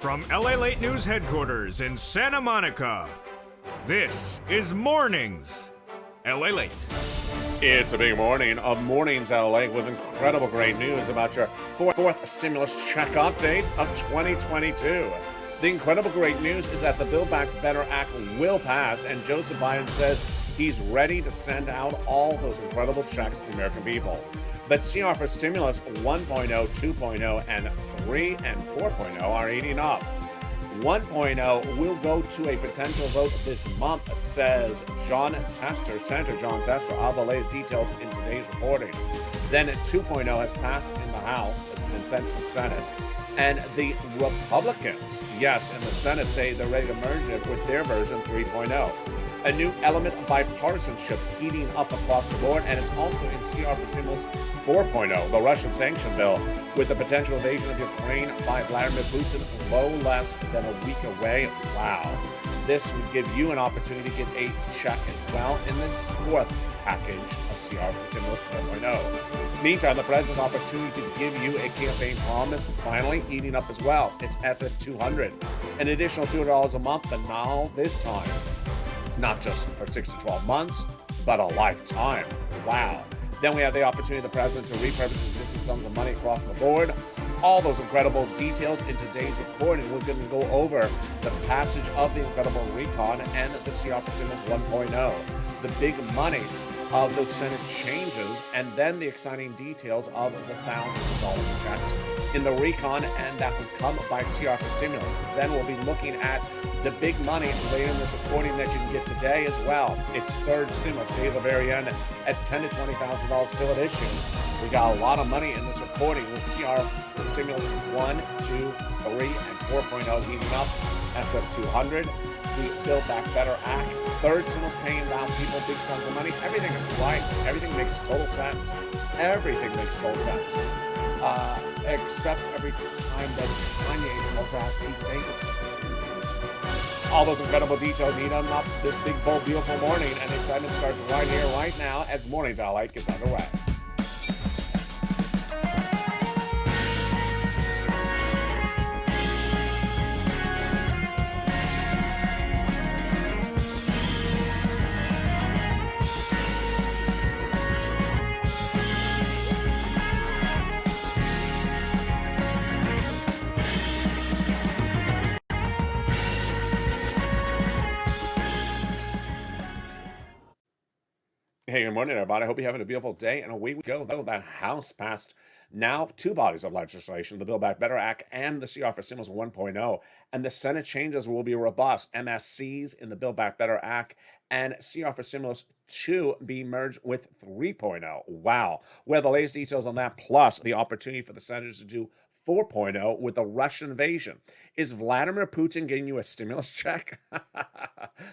From LALATE News Headquarters in Santa Monica, this is Mornings LALATE. It's a big morning of Mornings LA with incredible great news about your fourth stimulus check update of 2022. The incredible great news is that the Build Back Better Act will pass, and Joseph Biden says he's ready to send out all those incredible checks to the American people. But CR for stimulus 1.0, 2.0, and 3 and 4.0 are eating up. 1.0 will go to a potential vote this month, says Senator John Tester. I'll have the latest details in today's reporting. Then 2.0 has passed in the House, it's been sent to the Senate. And the Republicans, yes, in the Senate say they're ready to merge it with their version 3.0. A new element of bipartisanship heating up across the board, and it's also in CR for Stimulus 4.0, the Russian sanction bill, with the potential invasion of Ukraine by Vladimir Putin no less than a week away. Wow. This would give you an opportunity to get a check as well in this fourth package of CR for Stimulus 4.0. Meantime, the president's opportunity to give you a campaign promise finally eating up as well. It's SS200, an additional $200 a month, but now this time, not just for 6 to 12 months, but a lifetime. Wow. Then we have the opportunity of the president to repurpose existing sums of money across the board. All those incredible details in today's recording. We're going to go over the passage of the incredible recon and the CR for Stimulus 1.0, the big money of those Senate changes, and then the exciting details of the thousands of dollars in checks in the recon, and that would come by CR for Stimulus. Then we'll be looking at the big money later in this recording that you can get today as well. It's third stimulus, stay at the very end, as $10,000 to $20,000 still at issue. We got a lot of money in this recording with CR for Stimulus 1, 2, 3, and 4.0 heating up, SS200, the Build Back Better Act, third stimulus paying down people big sums of money. Everything is right. Everything makes total sense. Everything makes total sense. Except every time that Kanye calls out Pete Davidson. All those incredible details heat up this big, bold, beautiful morning, and excitement starts right here, right now, as Morning LALATE gets underway. Hey, good morning, everybody. I hope you're having a beautiful day. And away we go. That House passed now two bodies of legislation, the Build Back Better Act and the CR for Stimulus 1.0. And the Senate changes will be robust. MSCs in the Build Back Better Act and CR for Stimulus 2 be merged with 3.0. Wow. We have the latest details on that, plus the opportunity for the senators to do 4.0 with the Russian invasion. Is Vladimir Putin getting you a stimulus check?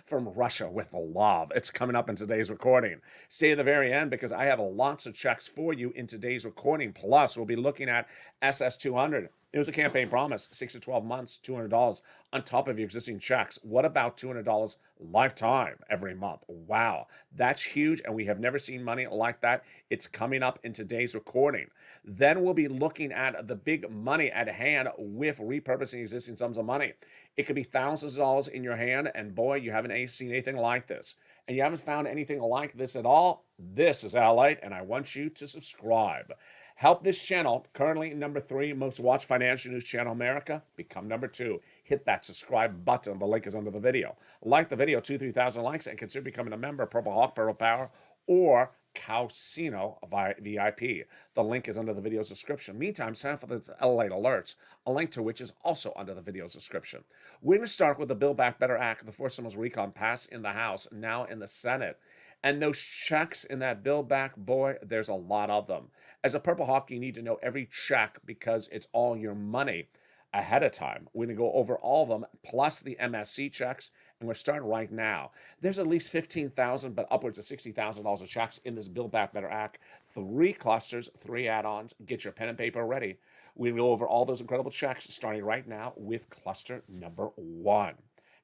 From Russia with love. It's coming up in today's recording. Stay at the very end because I have lots of checks for you in today's recording. Plus, we'll be looking at SS200. It was a campaign promise, 6 to 12 months, $200 on top of your existing checks. What about $200 lifetime every month? Wow, that's huge, and we have never seen money like that. It's coming up in today's recording. Then we'll be looking at the big money at hand with repurposing existing sums of money. It could be thousands of dollars in your hand, and boy, you haven't seen anything like this. And you haven't found anything like this at all. This is LALATE, and I want you to subscribe. Help this channel, currently number 3 most watched financial news channel in America, become number 2. Hit that subscribe button. The link is under the video. Like the video, 3,000 likes, and consider becoming a member of Purple Hawk, Purple Power, or Calcino VIP. The link is under the video's description. Meantime, sign up for the LALATE alerts, a link to which is also under the video's description. We're going to start with the Build Back Better Act, the fourth stimulus recon passed in the House, now in the Senate. And those checks in that Build Back, boy, there's a lot of them. As a Purple Hawk, you need to know every check because it's all your money ahead of time. We're going to go over all of them, plus the MSC checks, and we're starting right now. There's at least $15,000, but upwards of $60,000 of checks in this Build Back Better Act. 3 clusters, 3 add-ons. Get your pen and paper ready. We'll go over all those incredible checks, starting right now with cluster number 1.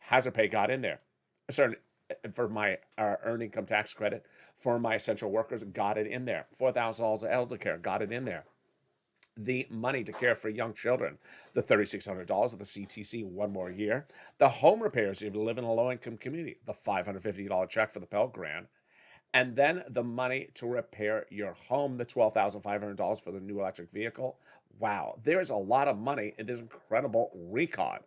Hazard pay got in there. Sorry, for my earned income tax credit for my essential workers, got it in there. $4,000 of elder care, got it in there. the money to care for young children, the $3,600 of the CTC one more year, the home repairs if you live in a low-income community, the $550 check for the Pell Grant, and then the money to repair your home, the $12,500 for the new electric vehicle. Wow, there's a lot of money in this incredible recon.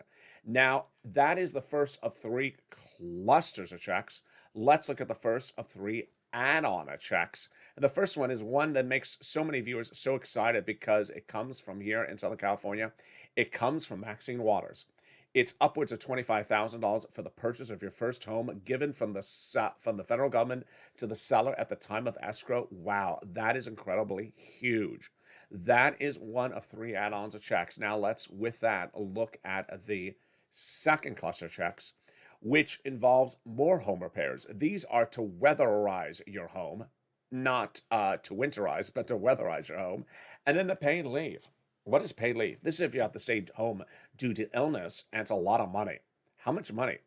Now, that is the first of three clusters of checks. Let's look at the first of three add-on checks. And the first one is one that makes so many viewers so excited because it comes from here in Southern California. It comes from Maxine Waters. It's upwards of $25,000 for the purchase of your first home, given from the federal government to the seller at the time of escrow. Wow, that is incredibly huge. That is one of three add-ons of checks. Now let's, with that, look at the second cluster of checks, which involves more home repairs. These are to weatherize your home, not to winterize, but to weatherize your home. And then the paid leave. What is paid leave? This is if you have to stay home due to illness, and it's a lot of money. How much money?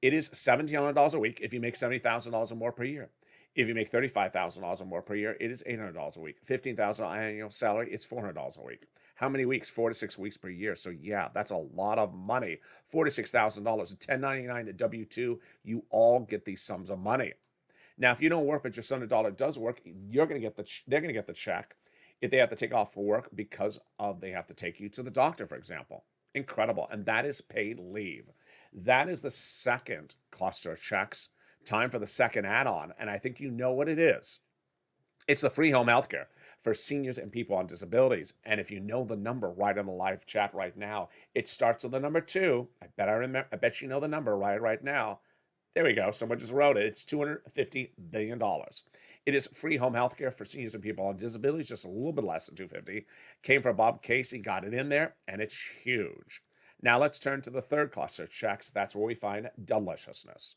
It is $1,700 a week if you make $70,000 or more per year. If you make $35,000 or more per year, it is $800 a week. $15,000 annual salary, it's $400 a week. How many weeks? 4 to 6 weeks per year. So yeah, that's a lot of money. $4,000 to $6,000, a 1099 to W-2, you all get these sums of money. Now, if you don't work, but your son or daughter does work, they're going to get the check if they have to take off for work because of they have to take you to the doctor, for example. Incredible. And that is paid leave. That is the second cluster of checks. Time for the second add-on, and I think you know what it is. It's the free home health care for seniors and people on disabilities. And if you know the number right on the live chat right now, it starts with the number 2. I bet you know the number right now. There we go. Someone just wrote it. It's $250 billion. It is free home health care for seniors and people on disabilities, just a little bit less than $250. Came from Bob Casey, got it in there, and it's huge. Now let's turn to the third cluster of checks. That's where we find deliciousness.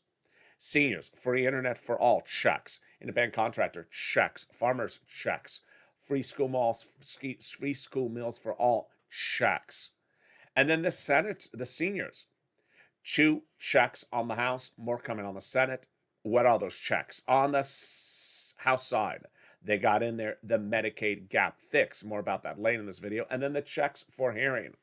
Seniors, free internet for all, checks. Independent contractor, checks. Farmers, checks. Free school meals for all, checks. And then the Senate, the seniors, 2 checks on the House, more coming on the Senate. What are those checks? On the House side, they got in there the Medicaid gap fix. More about that later in this video. And then the checks for hearing.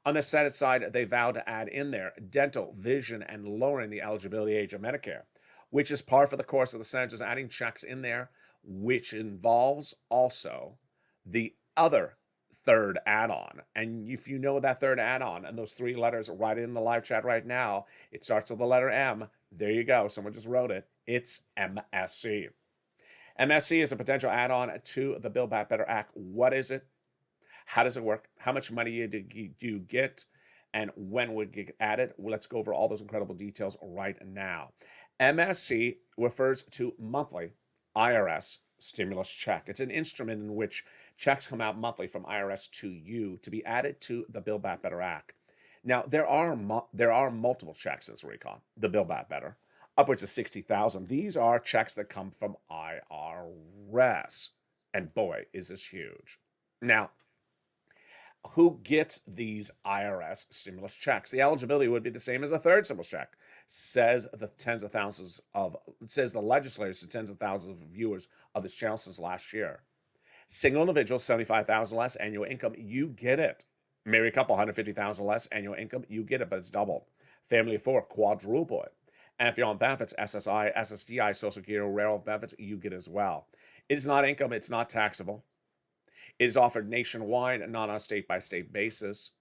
On the Senate side, they vowed to add in there dental, vision, and lowering the eligibility age of Medicare, which is par for the course of the Senators adding checks in there, which involves also the other third add-on. And if you know that third add-on and those 3 letters right in the live chat right now, it starts with the letter M. There you go. Someone just wrote it. It's MSC. MSC is a potential add-on to the Build Back Better Act. What is it? How does it work? How much money do you get? And when would it get added? Well, let's go over all those incredible details right now. MSC refers to monthly IRS stimulus check. It's an instrument in which checks come out monthly from IRS to you to be added to the Build Back Better Act. Now, there are multiple checks in this recon, the Build Back Better, upwards of 60,000. These are checks that come from IRS. And boy, is this huge. Now, who gets these IRS stimulus checks? The eligibility would be the same as a third stimulus check, says the legislators to tens of thousands of viewers of this channel since last year. Single individual, 75,000 less annual income, you get it. Married couple, 150,000 less annual income, you get it, but it's doubled. Family of 4, quadruple it. And if you're on benefits, SSI, SSDI, Social Security, railroad benefits, you get as well. It is not income, it's not taxable. It is offered nationwide and not on a state-by-state basis.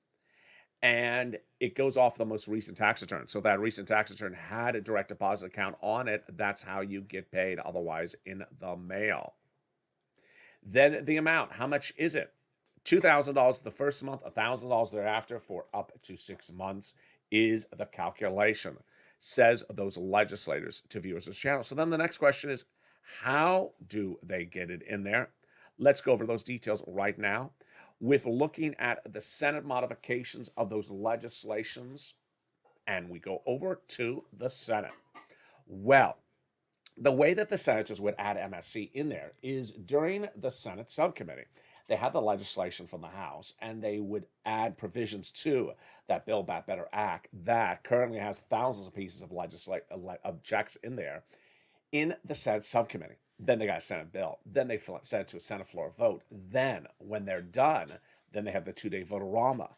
And it goes off the most recent tax return. So if that recent tax return had a direct deposit account on it, that's how you get paid, otherwise in the mail. Then the amount, how much is it? $2,000 the first month, $1,000 thereafter for up to 6 months is the calculation, says those legislators to viewers of this channel. So then the next question is, how do they get it in there? Let's go over those details right now with looking at the Senate modifications of those legislations. And we go over to the Senate. Well, the way that the senators would add MSC in there is during the Senate subcommittee. They have the legislation from the House, and they would add provisions to that Build Back Better Act that currently has thousands of pieces of checks in there in the Senate subcommittee. Then they got a Senate bill. Then they send it to a Senate floor vote. Then, when they're done, Then they had the 2-day Votorama.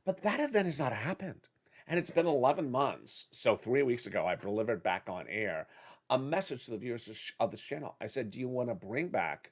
But that event has not happened. And it's been 11 months. So 3 weeks ago, I delivered back on air a message to the viewers of this channel. I said, do you want to bring back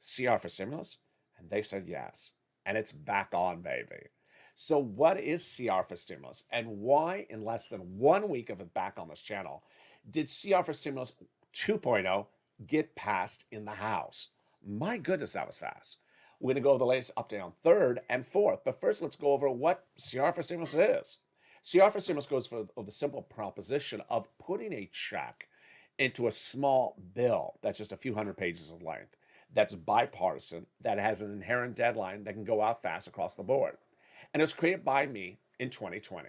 CR for stimulus? And they said yes. And it's back on, baby. So what is CR for stimulus? And why, in less than 1 week of it back on this channel, did CR for stimulus 2.0 get passed in the House? My goodness, that was fast. We're going to go over the latest update on 3rd and 4th. But first, let's go over what CR for stimulus is. CR for stimulus goes for the simple proposition of putting a check into a small bill that's just a few hundred pages in length, that's bipartisan, that has an inherent deadline that can go out fast across the board. And it was created by me in 2020.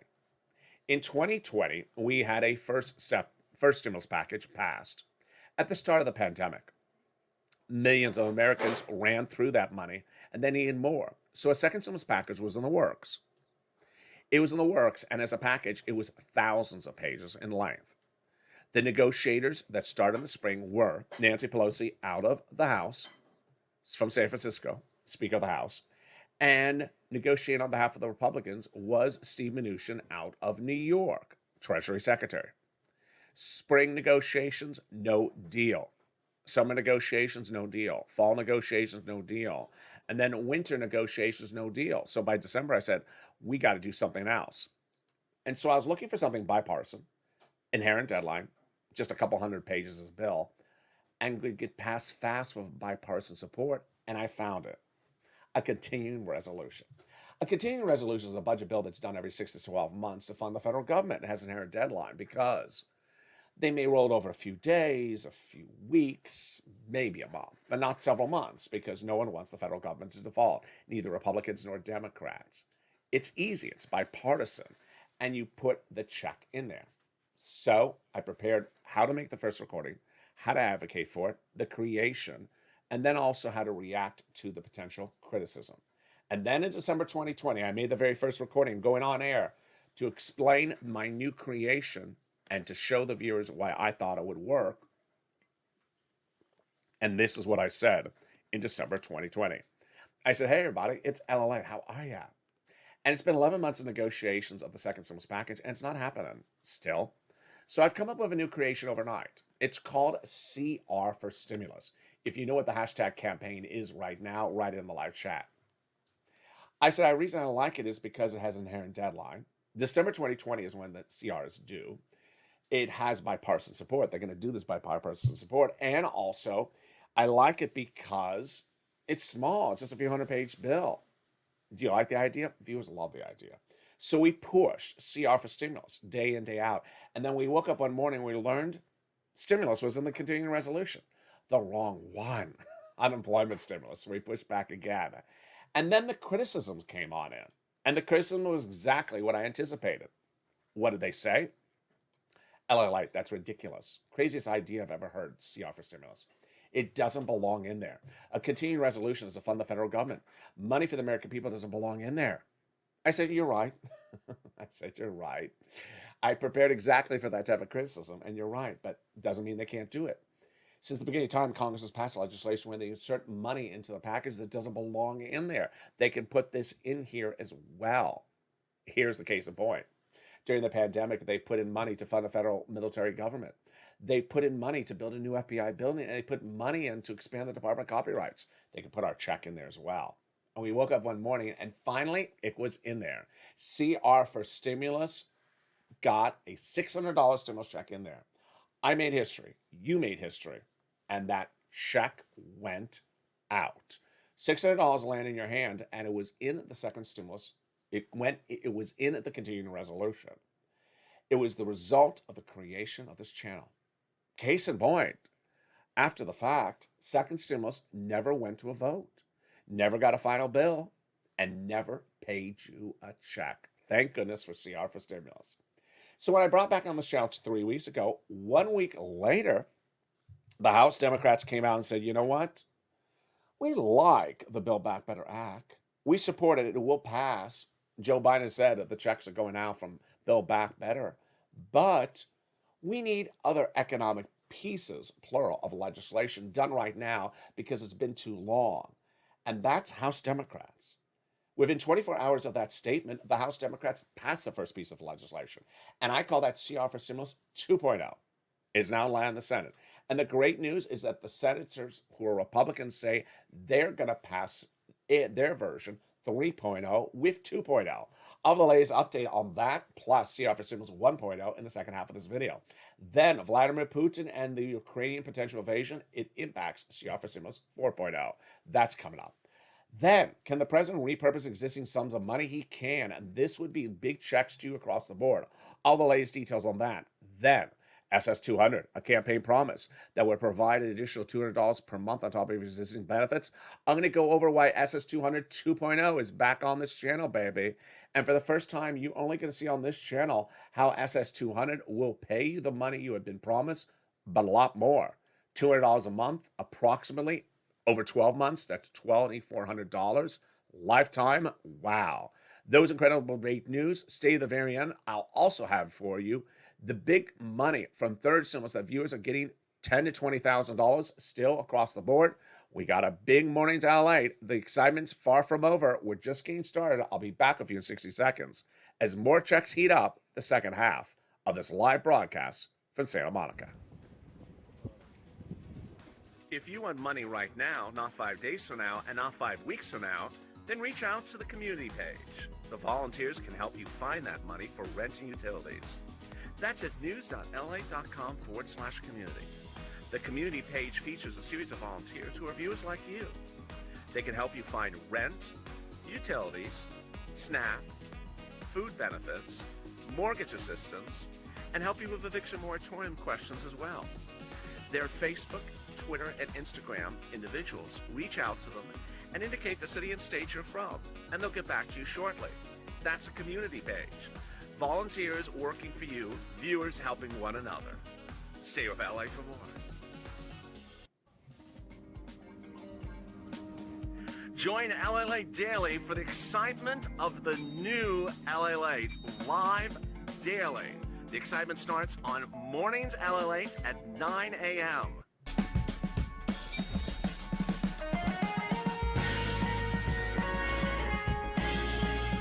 In 2020, we had a first stimulus package passed at the start of the pandemic. Millions of Americans ran through that money and they needed more. So a second stimulus package was in the works. It was in the works, and as a package, it was thousands of pages in length. The negotiators that started in the spring were Nancy Pelosi out of the House, from San Francisco, Speaker of the House, and negotiating on behalf of the Republicans was Steve Mnuchin out of New York, Treasury Secretary. Spring negotiations, no deal. Summer negotiations, no deal. Fall negotiations, no deal. And then winter negotiations, no deal. So by December, I said, we got to do something else. And so I was looking for something bipartisan, inherent deadline, just a couple hundred pages of a bill, and could get passed fast with bipartisan support, and I found it. A continuing resolution. A continuing resolution is a budget bill that's done every 6 to 12 months to fund the federal government. It has an inherent deadline because they may roll it over a few days, a few weeks, maybe a month, but not several months because no one wants the federal government to default, neither Republicans nor Democrats. It's easy, it's bipartisan, and you put the check in there. So I prepared how to make the first recording, how to advocate for it, the creation, and then also how to react to the potential criticism. And then in December 2020, I made the very first recording going on air to explain my new creation and to show the viewers why I thought it would work. And this is what I said in December 2020. I said, hey, everybody, it's LALATE. How are ya? And it's been 11 months of negotiations of the second stimulus package, and it's not happening still. So I've come up with a new creation overnight. It's called CR for Stimulus. If you know what the hashtag campaign is right now, write it in the live chat. I said the reason I like it is because it has an inherent deadline. December 2020 is when the CR is due. It has bipartisan support. They're going to do this by bipartisan support. And also, I like it because it's small. It's just a few hundred-page bill. Do you like the idea? Viewers love the idea. So we pushed CR for stimulus day in, day out. And then we woke up one morning and we learned stimulus was in the continuing resolution. The wrong one. Unemployment stimulus. So we pushed back again. And then the criticisms came on in. And the criticism was exactly what I anticipated. What did they say? LALATE, that's ridiculous. Craziest idea I've ever heard, CR for stimulus. It doesn't belong in there. A continuing resolution is to fund the federal government. Money for the American people doesn't belong in there. I said, you're right. I said, you're right. I prepared exactly for that type of criticism, and you're right, but it doesn't mean they can't do it. Since the beginning of time, Congress has passed legislation where they insert money into the package that doesn't belong in there. They can put this in here as well. Here's the case in point. During the pandemic, they put in money to fund a federal military government. They put in money to build a new FBI building, and they put money in to expand the Department of Copyrights. They could put our check in there as well. And we woke up one morning, and finally, it was in there. CR for stimulus got a $600 stimulus check in there. I made history. You made history. And that check went out. $600 landed in your hand, and it was in the second stimulus. It was in the continuing resolution. It was the result of the creation of this channel. Case in point, after the fact, second stimulus never went to a vote, never got a final bill, and never paid you a check. Thank goodness for CR for stimulus. So when I brought back on this channel 3 weeks ago, 1 week later, the House Democrats came out and said, you know what? We like the Build Back Better Act. We support it. It will pass. Joe Biden said that the checks are going out from Build Back Better. But we need other economic pieces, plural, of legislation done right now because it's been too long. And that's House Democrats. Within 24 hours of that statement, the House Democrats passed the first piece of legislation. And I call that CR for Stimulus 2.0. It's now lying in the Senate. And the great news is that the senators who are Republicans say they're going to pass their version 3.0 with 2.0. I'll have the latest update on that, plus CR for Stimulus 1.0 in the second half of this video. Then Vladimir Putin and the Ukrainian potential invasion, it impacts CR for Stimulus 4.0. That's coming up. Then, can the president repurpose existing sums of money? He can, and this would be big checks to you across the board. All the latest details on that. Then, SS200, a campaign promise that would provide an additional $200 per month on top of existing benefits. I'm going to go over why SS200 2.0 is back on this channel, baby. And for the first time, you're only going to see on this channel how SS200 will pay you the money you had been promised, but a lot more. $200 a month, approximately. Over 12 months, that's $2,400. Lifetime, wow. Those incredible great news. Stay to the very end. I'll also have for you the big money from third stimulus that viewers are getting $10,000 to $20,000 still across the board. We got a big morning to LA. The excitement's far from over. We're just getting started. I'll be back with you in 60 seconds as more checks heat up the second half of this live broadcast from Santa Monica. If you want money right now, not 5 days from now, and not 5 weeks from now, then reach out to the community page. The volunteers can help you find that money for rent and utilities. That's at news.la.com/community. The community page features a series of volunteers who are viewers like you. They can help you find rent, utilities, SNAP, food benefits, mortgage assistance, and help you with eviction moratorium questions as well. Their Facebook, Twitter, and Instagram individuals reach out to them and indicate the city and state you're from, and they'll get back to you shortly. That's a community page. Volunteers working for you, viewers helping one another. Stay with LA for more. Join LALATE Daily for the excitement of the new LALATE live daily. The excitement starts on Mornings LALATE at 9 a.m.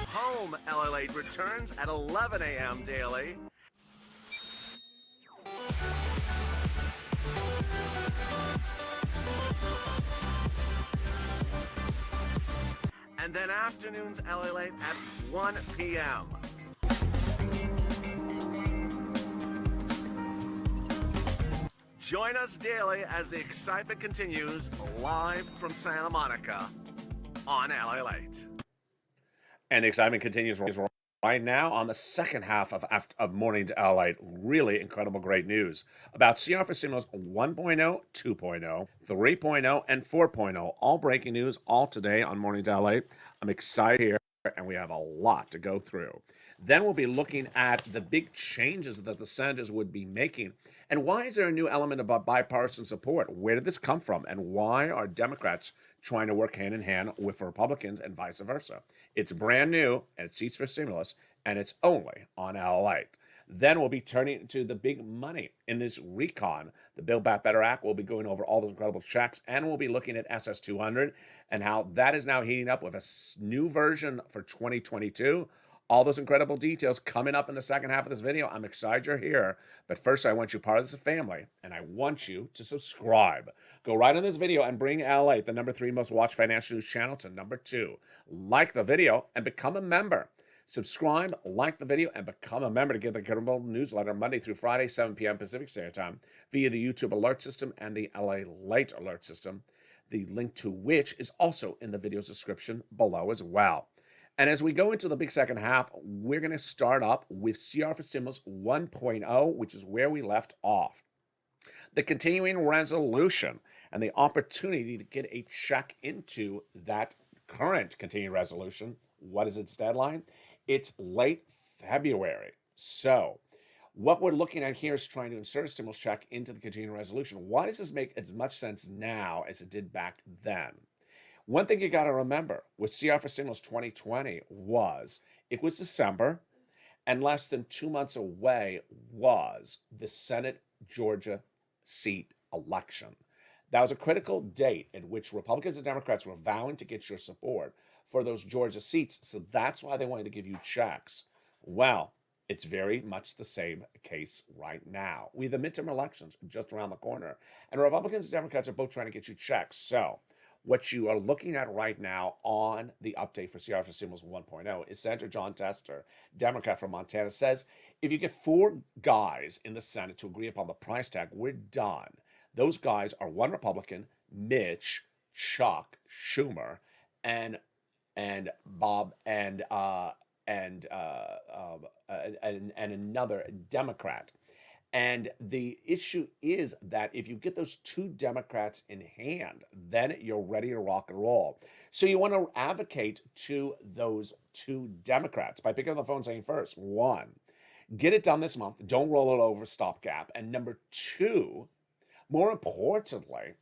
Home LALATE returns at 11 a.m. daily. And then afternoons LALATE at 1 p.m. Join us daily as the excitement continues live from Santa Monica on LALATE. And the excitement continues right now on the second half of Morning to LALATE. Really incredible, great news about CR for Stimulus 1.0, 2.0, 3.0, and 4.0. All breaking news, all today on Morning to LALATE. I'm excited here, and we have a lot to go through. Then we'll be looking at the big changes that the senators would be making. And why is there a new element about bipartisan support? Where did this come from? And why are Democrats trying to work hand in hand with Republicans and vice versa? It's brand new, and it's Seats for Stimulus, and it's only on LALATE. Then we'll be turning to the big money in this recon. The Build Back Better Act. We'll be going over all those incredible checks, and we'll be looking at SS200 and how that is now heating up with a new version for 2022. All those incredible details coming up in the second half of this video. I'm excited you're here. But first, I want you part of this family, and I want you to subscribe. Go right on this video and bring LALATE, the #3 most watched financial news channel, to #2. Like the video and become a member. Subscribe, like the video, and become a member to get the incredible newsletter Monday through Friday, 7 p.m. Pacific Standard Time, via the YouTube alert system and the LALATE alert system, the link to which is also in the video's description below as well. And as we go into the big second half, we're going to start up with CR for Stimulus 1.0, which is where we left off. The continuing resolution and the opportunity to get a check into that current continuing resolution. What is its deadline? It's late February. So what we're looking at here is trying to insert a stimulus check into the continuing resolution. Why does this make as much sense now as it did back then? One thing you got to remember with CR for Stimulus 2020 was it was December, and less than 2 months away was the Senate Georgia seat election. That was a critical date at which Republicans and Democrats were vowing to get your support for those Georgia seats. So that's why they wanted to give you checks. Well, it's very much the same case right now. We have the midterm elections just around the corner, and Republicans and Democrats are both trying to get you checks. So what you are looking at right now on the update for CR for Stimulus 1.0 is Senator John Tester, Democrat from Montana, says if you get 4 guys in the Senate to agree upon the price tag, we're done. Those guys are one Republican, Mitch, Chuck Schumer, and Bob and another Democrat. And the issue is that if you get those 2 Democrats in hand, then you're ready to rock and roll. So you want to advocate to those 2 Democrats by picking up the phone saying, first, 1, get it done this month. Don't roll it over stopgap. And number 2, more importantly,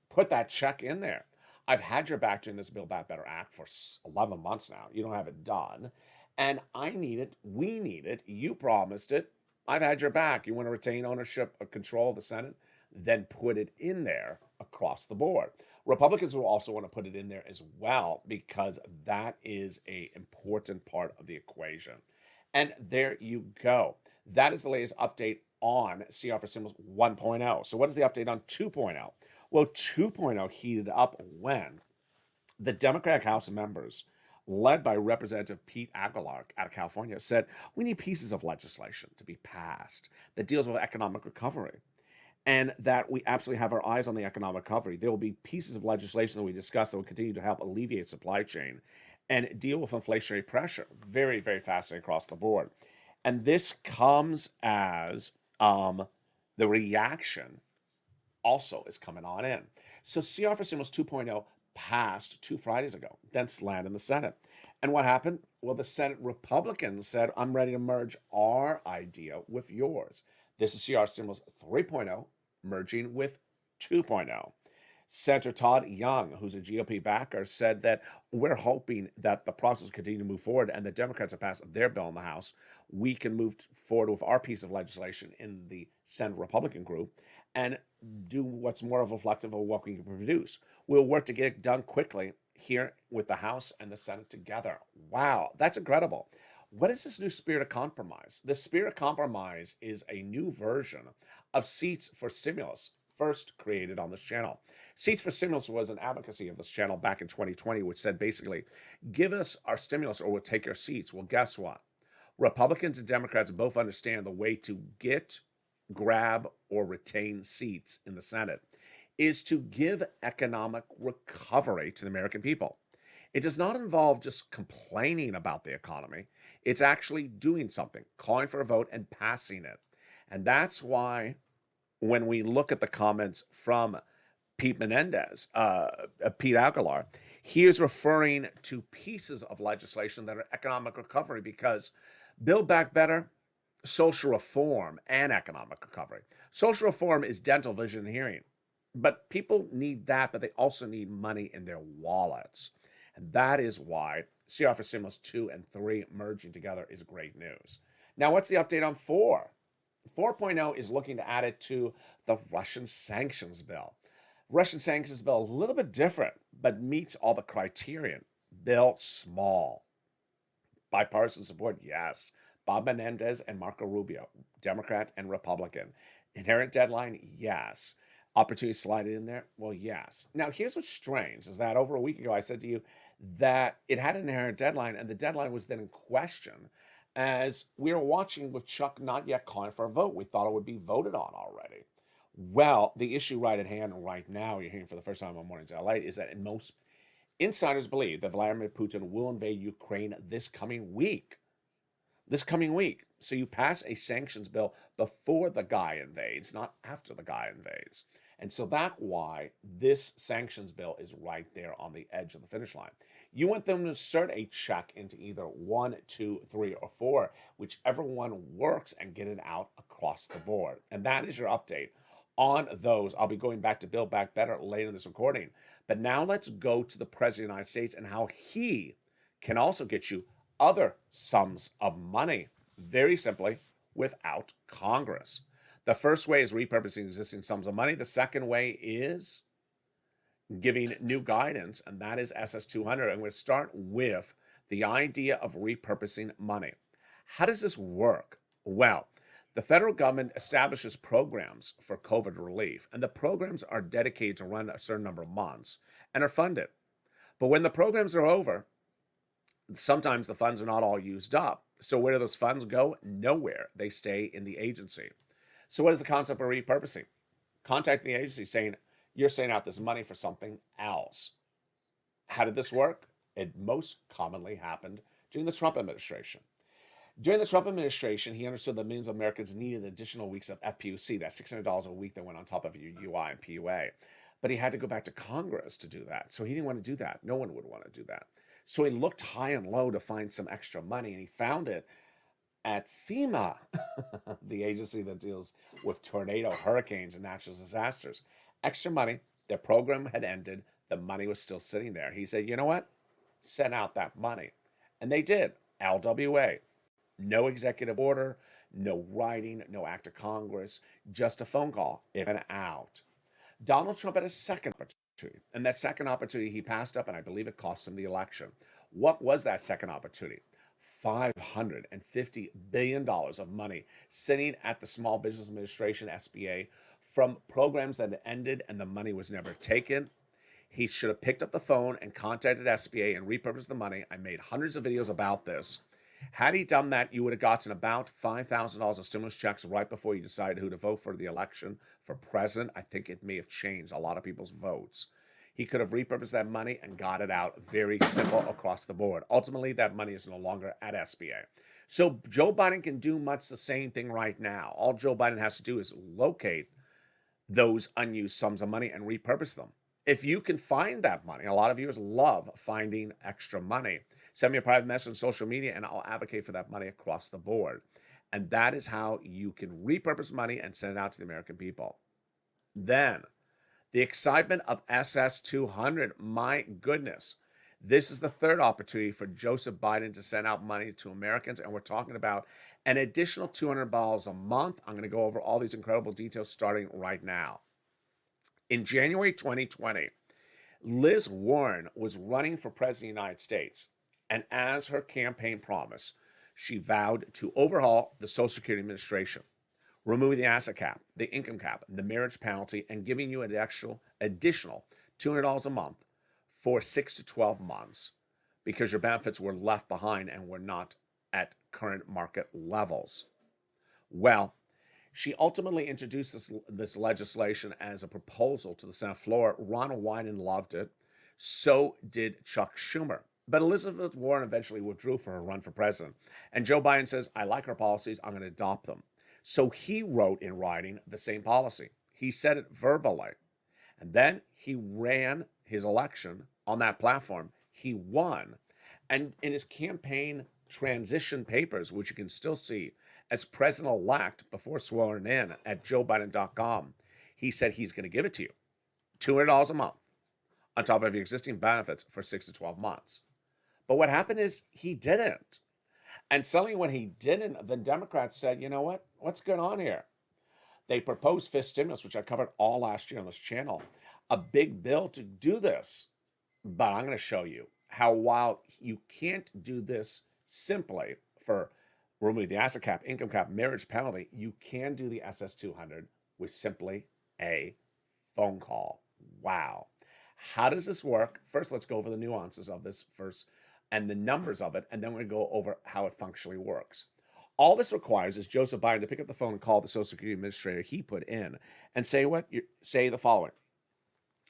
put that check in there. I've had your back doing this Build Back Better Act for 11 months now. You don't have it done. And I need it. We need it. You promised it. I've had your back. You want to retain ownership or control of the Senate? Then put it in there across the board. Republicans will also want to put it in there as well because that is an important part of the equation. And there you go. That is the latest update on CR for Stimulus 1.0. So what is the update on 2.0? Well, 2.0 heated up when the Democratic House members, led by Representative Pete Aguilar out of California, said we need pieces of legislation to be passed that deals with economic recovery, and that we absolutely have our eyes on the economic recovery. There will be pieces of legislation that we discuss that will continue to help alleviate supply chain and deal with inflationary pressure. Very, very fascinating across the board. And this comes as the reaction also is coming on in. So CR for Stimulus 2.0 passed 2 Fridays ago, then landed in the Senate. And what happened? Well, the Senate Republicans said, I'm ready to merge our idea with yours. This is CR Stimulus 3.0 merging with 2.0. Senator Todd Young, who's a GOP backer, said that we're hoping that the process will continue to move forward and the Democrats have passed their bill in the House. We can move forward with our piece of legislation in the Senate Republican group and do what's more reflective of what we can produce. We'll work to get it done quickly here with the House and the Senate together. Wow, that's incredible. What is this new spirit of compromise? The spirit of compromise is a new version of Seats for Stimulus, first created on this channel. Seats for Stimulus was an advocacy of this channel back in 2020, which said basically, give us our stimulus or we'll take your seats. Well, guess what? Republicans and Democrats both understand the way to get, grab, or retain seats in the Senate is to give economic recovery to the American people. It does not involve just complaining about the economy. It's actually doing something, calling for a vote and passing it. And that's why when we look at the comments from Pete Aguilar, he is referring to pieces of legislation that are economic recovery because Build Back Better, social reform, and economic recovery. Social reform is dental, vision, and hearing. But people need that, but they also need money in their wallets. And that is why CR for Stimulus 2 and 3 merging together is great news. Now, what's the update on 4? 4.0 is looking to add it to the Russian sanctions bill. Russian sanctions bill, a little bit different, but meets all the criterion. Bill small. Bipartisan support, yes. Bob Menendez and Marco Rubio, Democrat and Republican. Inherent deadline, yes. Opportunity slided in there? Well, yes. Now, here's what's strange, is that over a week ago, I said to you that it had an inherent deadline, and the deadline was then in question as we were watching with Chuck not yet calling for a vote. We thought it would be voted on already. Well, the issue right at hand right now, you're hearing for the first time on Mornings LALATE, is that most insiders believe that Vladimir Putin will invade Ukraine this coming week. So you pass a sanctions bill before the guy invades, not after the guy invades. And so that's why this sanctions bill is right there on the edge of the finish line. You want them to insert a check into either 1, 2, 3, or 4, whichever one works, and get it out across the board. And that is your update on those. I'll be going back to Build Back Better later in this recording. But now let's go to the President of the United States and how he can also get you other sums of money, very simply, without Congress. The first way is repurposing existing sums of money. The second way is giving new guidance, and that is SS200. I'm going to start with the idea of repurposing money. How does this work? Well, the federal government establishes programs for COVID relief, and the programs are dedicated to run a certain number of months and are funded. But when the programs are over, sometimes the funds are not all used up. So where do those funds go? Nowhere. They stay in the agency. So what is the concept of repurposing? Contacting the agency saying, you're sending out this money for something else. How did this work? It most commonly happened during the Trump administration. During the Trump administration, he understood that millions of Americans needed additional weeks of FPUC, that's $600 a week that went on top of your UI and PUA. But he had to go back to Congress to do that. So he didn't want to do that. No one would want to do that. So he looked high and low to find some extra money, and he found it at FEMA, the agency that deals with tornado, hurricanes, and natural disasters. Extra money. Their program had ended. The money was still sitting there. He said, you know what? Send out that money. And they did. LWA. No executive order, no writing, no act of Congress, just a phone call, in and out. Donald Trump had a second opportunity, and that second opportunity he passed up, and I believe it cost him the election. What was that second opportunity? $550 billion of money sitting at the Small Business Administration, SBA, from programs that had ended and the money was never taken. He should have picked up the phone and contacted SBA and repurposed the money. I made hundreds of videos about this. Had he done that, you would have gotten about $5,000 of stimulus checks right before you decided who to vote for the election for president. I think it may have changed a lot of people's votes. He could have repurposed that money and got it out. Very simple across the board. Ultimately, that money is no longer at SBA. So Joe Biden can do much the same thing right now. All Joe Biden has to do is locate those unused sums of money and repurpose them. If you can find that money, a lot of viewers love finding extra money. Send me a private message on social media and I'll advocate for that money across the board. And that is how you can repurpose money and send it out to the American people. Then, the excitement of SS200. My goodness. This is the third opportunity for Joseph Biden to send out money to Americans. And we're talking about an additional $200 a month. I'm going to go over all these incredible details starting right now. In January 2020, Liz Warren was running for president of the United States. And as her campaign promised, she vowed to overhaul the Social Security Administration, removing the asset cap, the income cap, the marriage penalty, and giving you an additional $200 a month for 6 to 12 months because your benefits were left behind and were not at current market levels. Well, she ultimately introduced this legislation as a proposal to the Senate floor. Ronald Wyden loved it. So did Chuck Schumer. But Elizabeth Warren eventually withdrew for her run for president. And Joe Biden says, I like her policies. I'm going to adopt them. So he wrote in writing the same policy. He said it verbally. And then he ran his election on that platform. He won. And in his campaign transition papers, which you can still see as president-elect before sworn in at joebiden.com, he said he's going to give it to you, $200 a month, on top of your existing benefits for 6 to 12 months. But what happened is he didn't. And suddenly when he didn't, the Democrats said, you know what? What's going on here? They proposed fifth stimulus, which I covered all last year on this channel, a big bill to do this. But I'm going to show you how while you can't do this simply for removing the asset cap, income cap, marriage penalty, you can do the SS200 with simply a phone call. Wow. How does this work? First, let's go over the nuances of this first and the numbers of it, and then we're going to go over how it functionally works. All this requires is Joseph Biden to pick up the phone and call the Social Security Administrator he put in and say say the following.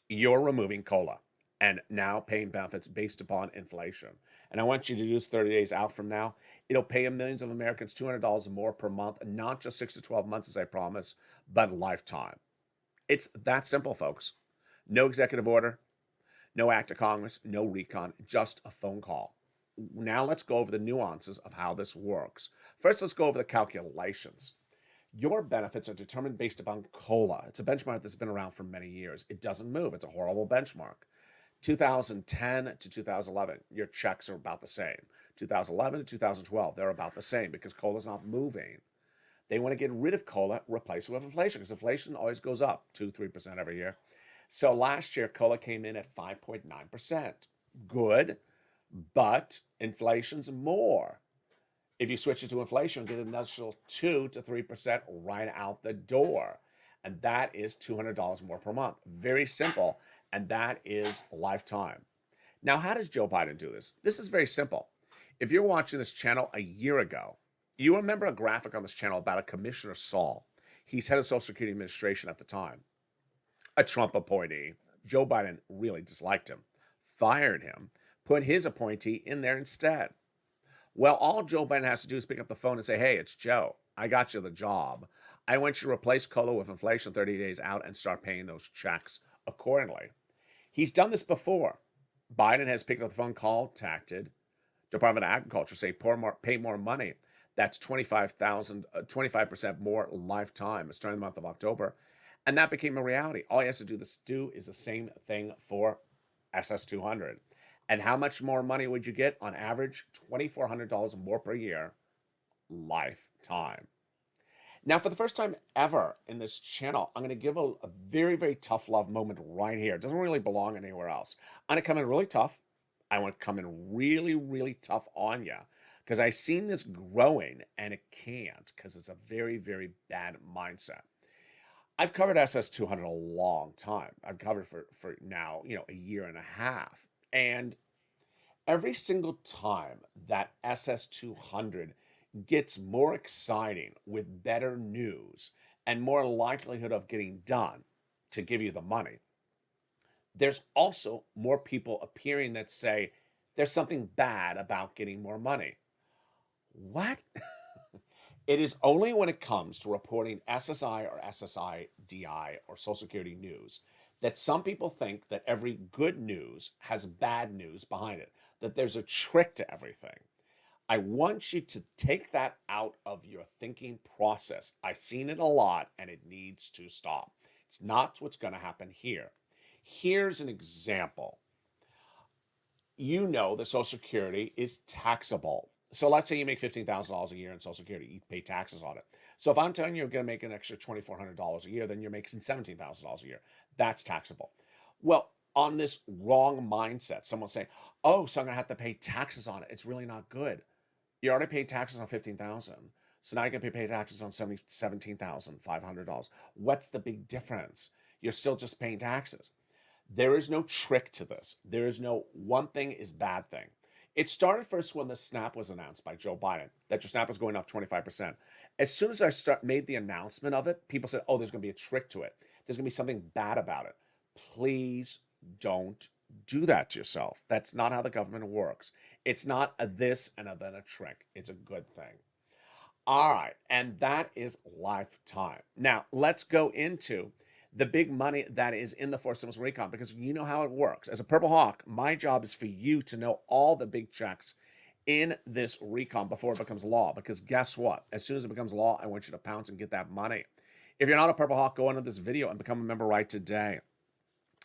You're removing COLA and now paying benefits based upon inflation. And I want you to do this 30 days out from now. It'll pay millions of Americans $200 more per month, not just 6 to 12 months as I promised, but lifetime. It's that simple, folks. No executive order, no act of Congress, no recon, just a phone call. Now let's go over the nuances of how this works. First, let's go over the calculations. Your benefits are determined based upon COLA. It's a benchmark that's been around for many years. It doesn't move. It's a horrible benchmark. 2010 to 2011, your checks are about the same. 2011 to 2012, they're about the same because COLA is not moving. They want to get rid of COLA, replace it with inflation because inflation always goes up 2-3% every year. So last year, COLA came in at 5.9%. Good, but inflation's more. If you switch it to inflation, get an additional 2 to 3% right out the door. And that is $200 more per month. Very simple. And that is lifetime. Now, how does Joe Biden do this? This is very simple. If you're watching this channel a year ago, you remember a graphic on this channel about a Commissioner Saul. He's head of Social Security Administration at the time, a Trump appointee. Joe Biden really disliked him, fired him, put his appointee in there instead. Well, all Joe Biden has to do is pick up the phone and say, hey, it's Joe. I got you the job. I want you to replace COLA with inflation 30 days out and start paying those checks accordingly. He's done this before. Biden has picked up the phone, contacted Department of Agriculture, say pay more money. That's 25% more lifetime starting the month of October. And that became a reality. All he has to do is the same thing for SS200. And how much more money would you get? On average, $2,400 more per year, lifetime. Now, for the first time ever in this channel, I'm going to give a very, very tough love moment right here. It doesn't really belong anywhere else. I'm going to come in really tough. I want to come in really, really tough on you because I've seen this growing and it can't because it's a very, very bad mindset. I've covered SS200 a long time. I've covered for now, a year and a half. And every single time that SS200 gets more exciting with better news and more likelihood of getting done to give you the money, there's also more people appearing that say there's something bad about getting more money. What? It is only when it comes to reporting SSI or SSI-DI or Social Security news that some people think that every good news has bad news behind it, that there's a trick to everything. I want you to take that out of your thinking process. I've seen it a lot and it needs to stop. It's not what's going to happen here. Here's an example. You know that Social Security is taxable. So let's say you make $15,000 a year in Social Security, you pay taxes on it. So if I'm telling you you're going to make an extra $2,400 a year, then you're making $17,000 a year. That's taxable. Well, on this wrong mindset, someone's saying, oh, so I'm going to have to pay taxes on it. It's really not good. You already paid taxes on $15,000. So now you're going to pay taxes on $17,500. What's the big difference? You're still just paying taxes. There is no trick to this. There is no one thing is bad thing. It started first when the SNAP was announced by Joe Biden, that your SNAP was going up 25%. As soon as I made the announcement of it, people said, oh, there's going to be a trick to it. There's going to be something bad about it. Please don't do that to yourself. That's not how the government works. It's not a this and then a trick. It's a good thing. All right, and that is lifetime. Now, let's go into the big money that is in the forced stimulus recon, because you know how it works. As a Purple Hawk, my job is for you to know all the big checks in this recon before it becomes law, because guess what? As soon as it becomes law, I want you to pounce and get that money. If you're not a Purple Hawk, go into this video and become a member right today.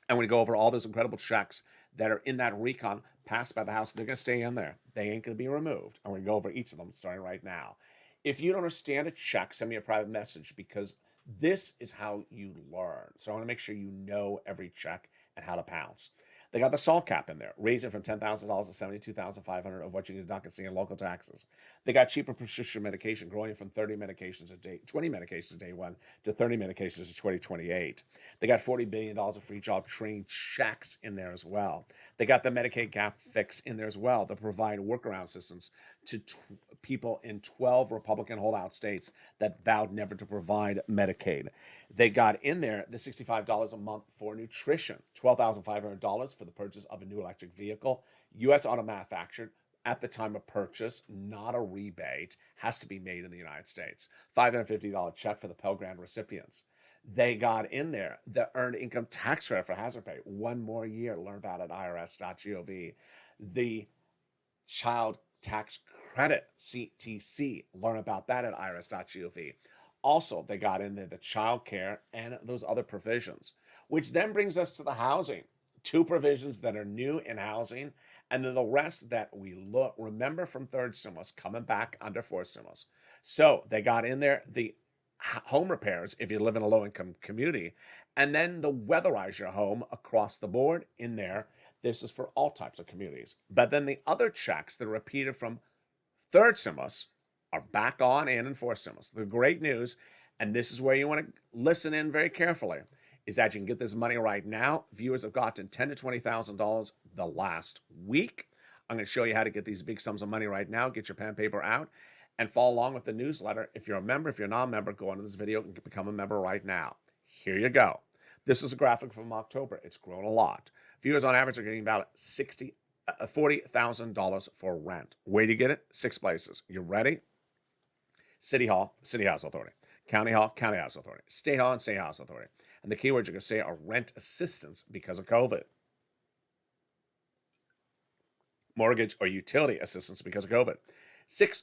And we go over all those incredible checks that are in that recon passed by the House. They're going to stay in there. They ain't going to be removed. And we're going to go over each of them starting right now. If you don't understand a check, send me a private message, because this is how you learn. So I want to make sure you know every check and how to pounce. They got the SALT cap in there, raising from $10,000 to $72,500 of what you can deduct and see in local taxes. They got cheaper prescription medication, growing from 20 medications a day one to 30 medications in 2028. They got $40 billion of free job training checks in there as well. They got the Medicaid gap fix in there as well to provide workaround assistance to people in 12 Republican holdout states that vowed never to provide Medicaid. They got in there the $65 a month for nutrition, $12,500 for the purchase of a new electric vehicle, U.S. auto manufactured at the time of purchase, not a rebate, has to be made in the United States. $550 check for the Pell Grant recipients. They got in there the earned income tax credit for hazard pay, one more year. Learn about it at irs.gov. The child tax credit, CTC, learn about that at irs.gov. Also, they got in there the child care and those other provisions, which then brings us to the housing. Two provisions that are new in housing, and then the rest that we remember from third stimulus coming back under fourth stimulus. So they got in there the home repairs if you live in a low-income community, and then the weatherize your home across the board in there. This is for all types of communities. But then the other checks that are repeated from third stimulus are back on and fourth stimulus. The great news, and this is where you want to listen in very carefully, is that you can get this money right now. Viewers have gotten $10,000 to $20,000 the last week. I'm going to show you how to get these big sums of money right now. Get your pen and paper out and follow along with the newsletter. If you're a member, if you're not a member, go into this video and become a member right now. Here you go. This is a graphic from October. It's grown a lot. Viewers on average are getting about $40,000 for rent. Where do you get it? 6 places. You ready? City Hall, City House Authority. County Hall, County House Authority. State Hall and State House Authority. And the keywords you're going to say are rent assistance because of COVID. Mortgage or utility assistance because of COVID. 6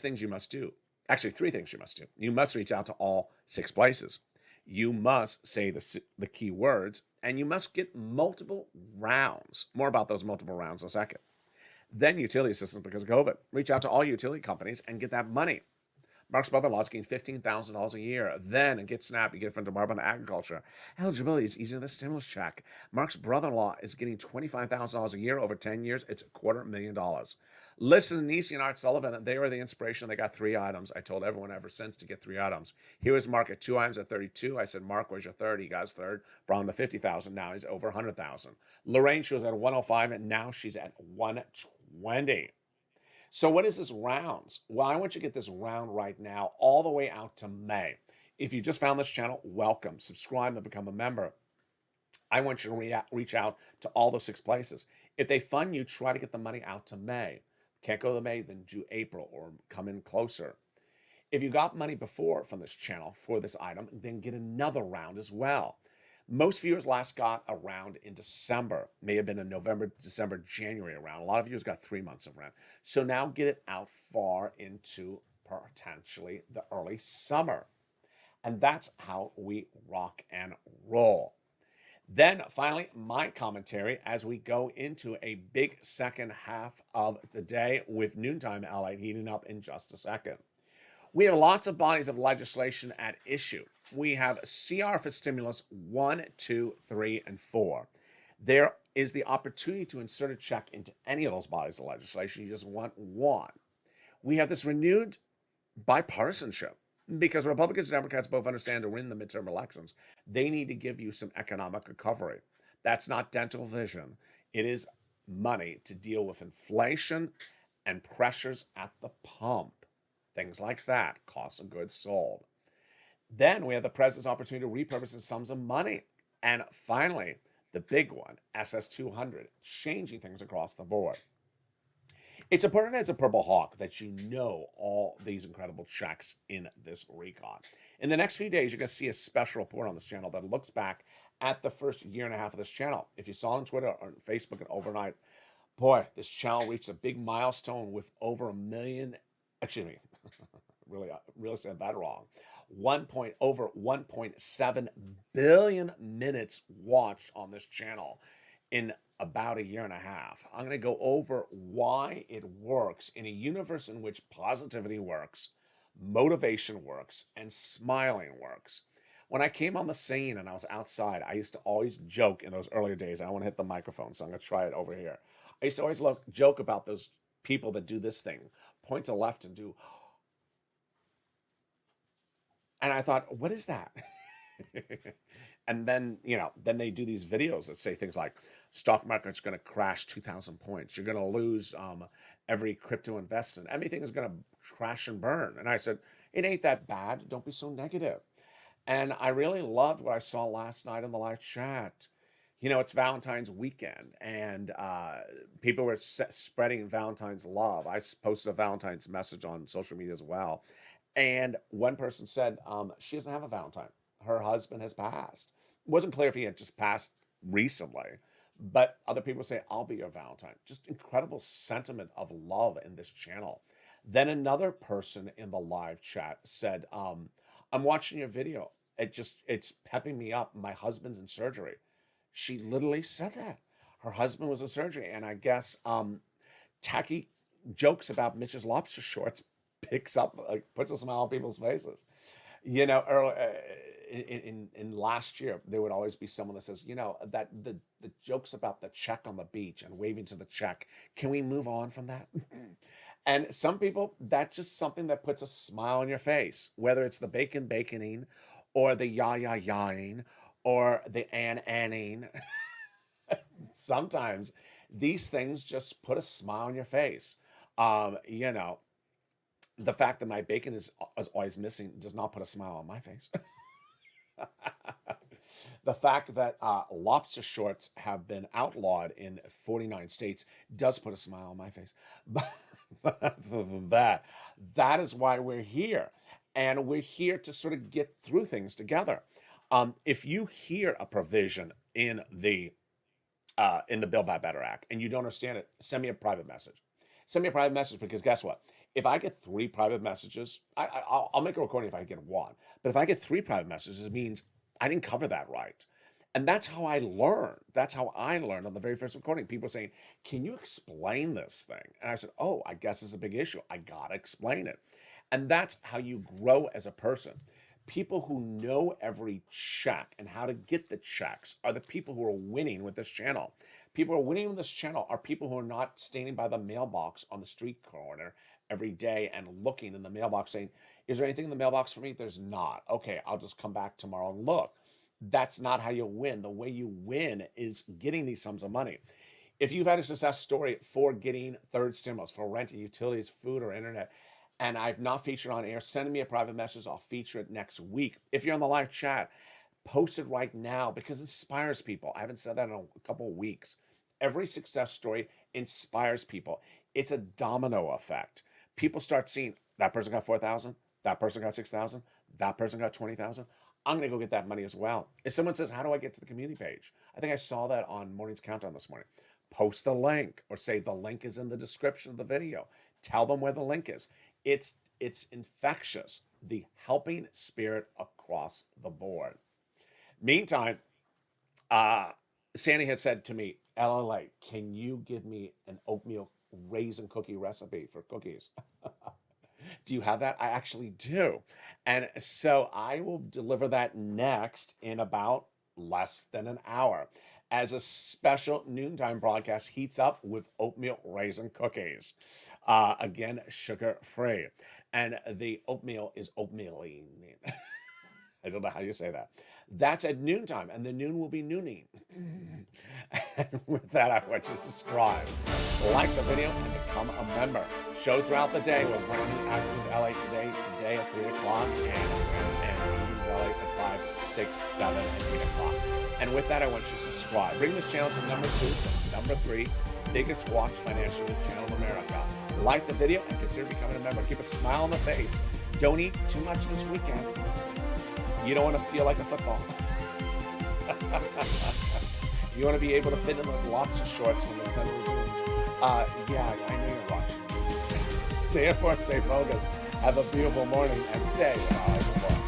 things you must do. Actually, 3 things you must do. You must reach out to all 6 places. You must say the key words, and you must get multiple rounds. More about those multiple rounds in a second. Then utility assistance because of COVID. Reach out to all utility companies and get that money. Mark's brother-in-law is getting $15,000 a year. Then, and get SNAP, you get it from the Department of Agriculture. Eligibility is easier than the stimulus check. Mark's brother-in-law is getting $25,000 a year over 10 years. It's $250,000. Listen to Nisi and Art Sullivan. They were the inspiration. They got 3 items. I told everyone ever since to get 3 items. Here was Mark at 2 items at 32. I said, Mark, where's your third? He got his third. Brought him to 50,000. Now he's over 100,000. Lorraine, she was at 105, and now she's at 120. So what is this rounds? Well, I want you to get this round right now all the way out to May. If you just found this channel, welcome. Subscribe and become a member. I want you to reach out to all those 6 places. If they fund you, try to get the money out to May. Can't go to May, then do April or come in closer. If you got money before from this channel for this item, then get another round as well. Most viewers last got a round in December. May have been a November, December, January round. A lot of viewers got 3 months of rent. So now get it out far into potentially the early summer. And that's how we rock and roll. Then finally, my commentary as we go into a big second half of the day with noontime LA heating up in just a second. We have lots of bodies of legislation at issue. We have CR for stimulus 1, 2, 3, and 4. There is the opportunity to insert a check into any of those bodies of legislation. You just want one. We have this renewed bipartisanship because Republicans and Democrats both understand to win the midterm elections, they need to give you some economic recovery. That's not dental vision. It is money to deal with inflation and pressures at the pump. Things like that, cost of goods sold. Then we have the president's opportunity to repurpose the sums of money. And finally, the big one, SS200, changing things across the board. It's important as a Purple Hawk that you know all these incredible checks in this recon. In the next few days, you're going to see a special report on this channel that looks back at the first year and a half of this channel. If you saw on Twitter or Facebook and overnight, boy, this channel reached a big milestone with over 1 million, excuse me, really said that wrong. Over 1.7 billion minutes watched on this channel in about a year and a half. I'm going to go over why it works in a universe in which positivity works, motivation works, and smiling works. When I came on the scene and I was outside, I used to always joke in those earlier days. I don't want to hit the microphone, so I'm going to try it over here. I used to always joke about those people that do this thing, point to left and do. And I thought, what is that? And then, then they do these videos that say things like, stock market's going to crash 2,000 points. You're going to lose every crypto investment. Everything is going to crash and burn. And I said, it ain't that bad. Don't be so negative. And I really loved what I saw last night in the live chat. It's Valentine's weekend, and people were spreading Valentine's love. I posted a Valentine's message on social media as well. And one person said she doesn't have a Valentine. Her husband has passed. It wasn't clear if he had just passed recently, but other people say, I'll be your Valentine. Just incredible sentiment of love in this channel. Then another person in the live chat said, I'm watching your video. It's pepping me up. My husband's in surgery. She literally said that. Her husband was in surgery. And I guess tacky jokes about Mitch's lobster shorts puts a smile on people's faces. Early, in last year, there would always be someone that says, that the jokes about the check on the beach and waving to the check, can we move on from that? And some people, that's just something that puts a smile on your face, whether it's the baconing, or the yahing, or the anning. Sometimes these things just put a smile on your face. Um, you know, the fact that my bacon is always missing does not put a smile on my face. The fact that lobster shorts have been outlawed in 49 states does put a smile on my face. But other than that, that is why we're here. And we're here to sort of get through things together. If you hear a provision in the Build Back Better Act and you don't understand it, send me a private message. Send me a private message, because guess what? If I get 3 private messages, I'll make a recording if I get 1. But if I get 3 private messages, it means I didn't cover that right. And that's how I learned. That's how I learned on the very first recording. People were saying, can you explain this thing? And I said, oh, I guess it's a big issue. I got to explain it. And that's how you grow as a person. People who know every check and how to get the checks are the people who are winning with this channel. People who are winning with this channel are people who are not standing by the mailbox on the street corner every day and looking in the mailbox saying, is there anything in the mailbox for me? There's not. Okay, I'll just come back tomorrow and look. That's not how you win. The way you win is getting these sums of money. If you've had a success story for getting third stimulus, for renting, utilities, food, or internet, and I've not featured on air, send me a private message. I'll feature it next week. If you're on the live chat, post it right now, because it inspires people. I haven't said that in a couple of weeks. Every success story inspires people. It's a domino effect. People start seeing that person got 4,000, that person got 6,000, that person got 20,000. I'm going to go get that money as well. If someone says, how do I get to the community page? I think I saw that on Morning's Countdown this morning. Post the link, or say the link is in the description of the video. Tell them where the link is. It's infectious, the helping spirit across the board. Meantime, Sandy had said to me, LALATE, can you give me an oatmeal raisin cookie recipe for cookies? Do you have that? I actually do. And so I will deliver that next in about less than an hour, as a special noontime broadcast heats up with oatmeal raisin cookies. Again, sugar-free. And the oatmeal is oatmealing. I don't know how you say that. That's at noontime, and the noon will be nooning. And with that, I want you to subscribe, like the video, and become a member. Shows throughout the day. We're running Afternoons LA today at 3 o'clock, and Evenings LA at 5, 6, 7, and 8 o'clock. And with that, I want you to subscribe. Bring this channel to number 2, number 3, biggest watched financial channel in America. Like the video and consider becoming a member. Keep a smile on the face. Don't eat too much this weekend. You don't want to feel like a football. You want to be able to fit in those lobster shorts when the sun resumes. Yeah, I know you're watching. Stay informed, stay focused. Have a beautiful morning, and stay alive.